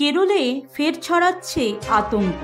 কেরলে ফের ছড়াচ্ছে আতঙ্ক।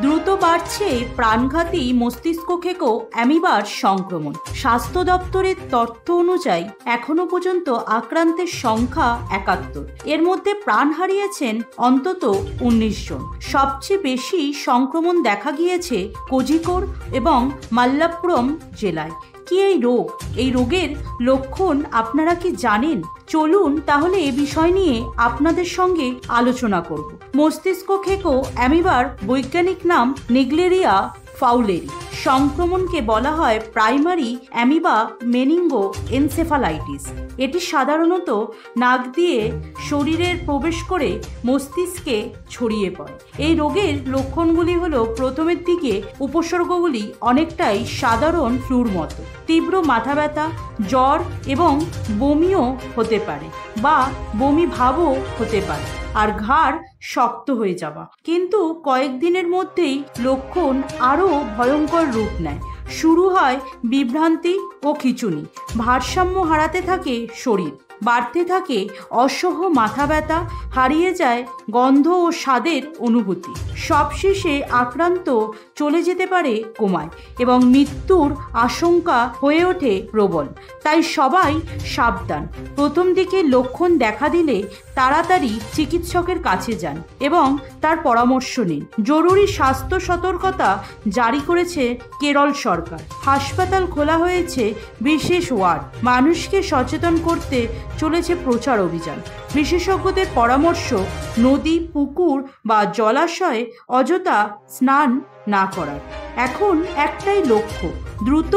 দ্রুত বাড়ছে প্রাণঘাতী মস্তিষ্কক্ষেকো অ্যামিবার সংক্রমণ। স্বাস্থ্য দপ্তরের তথ্য অনুযায়ী এখনো পর্যন্ত আক্রান্তের সংখ্যা ৭১। এর মধ্যে প্রাণ হারিয়েছেন অন্তত ১৯ জন। সবচেয়ে বেশি সংক্রমণ দেখা গিয়েছে কোঝিকোড এবং মাল্লাপুরম জেলায়। কি এই রোগ? এই রোগের লক্ষণ আপনারা কি জানেন? চলুন তাহলে এ বিষয় নিয়ে আপনাদের সঙ্গে আলোচনা করব। মস্তিষ্কক্ষেকো অ্যামিবার বৈজ্ঞানিক নাম নেগলেরিয়া ফাউলেরি। সংক্রমণকে বলা হয় প্রাইমারি অ্যামিবা মেনিঙ্গো এনসেফালাইটিস। এটি সাধারণত নাক দিয়ে শরীরের প্রবেশ করে মস্তিষ্কে ছড়িয়ে পড়ে। এই রোগের লক্ষণগুলি হলো, প্রথমের দিকে উপসর্গগুলি অনেকটাই সাধারণ ফ্লুর মতো। তীব্র মাথা ব্যথা, জ্বর এবং বমিও হতে পারে বা বমি ভাবও হতে পারে, আর ঘাড় শক্ত হয়ে যাওয়া। কিন্তু কয়েকদিনের মধ্যেই লক্ষণ আরও ভয়ঙ্কর রূপ নেয়। শুরু হয় বিভ্রান্তি ও খিঁচুনি, ভারসাম্য হারাতে থাকে শরীর, বাড়তে থাকে অসহ্য মাথা ব্যথা, হারিয়ে যায় গন্ধ ও স্বাদের অনুভূতি। সবশেষে আক্রান্ত চলে যেতে পারে কোমায় এবং মৃত্যুর আশঙ্কা হয়ে ওঠে প্রবল। তাই সবাই সাবধান। প্রথম দিকে লক্ষণ দেখা দিলে তাড়াতাড়ি চিকিৎসকের কাছে যান এবং তার পরামর্শ নিন। জরুরি স্বাস্থ্য সতর্কতা জারি করেছে কেরল সরকার। হাসপাতাল খোলা হয়েছে বিশেষ ওয়ার্ড। মানুষকে সচেতন করতে চলেছে প্রচার অভিযান। বিশেষজ্ঞদের পরামর্শ, নদী, পুকুর বা জলাশয়ে অযথা স্নান না করার। এখন একটাই লক্ষ্য, দ্রুত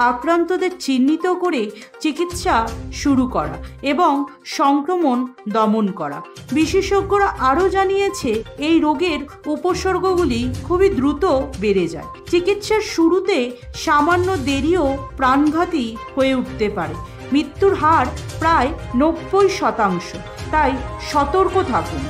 আক্রান্তদের চিহ্নিত করে চিকিৎসা শুরু করা এবং সংক্রমণ দমন করা। বিশেষজ্ঞরা আরও জানিয়েছে, এই রোগের উপসর্গগুলি খুবই দ্রুত বেড়ে যায়। চিকিৎসার শুরুতে সামান্য দেরিও প্রাণঘাতী হয়ে উঠতে পারে। মৃত্যুর হার প্রায় ৯০%। তাই সতর্ক থাকুন।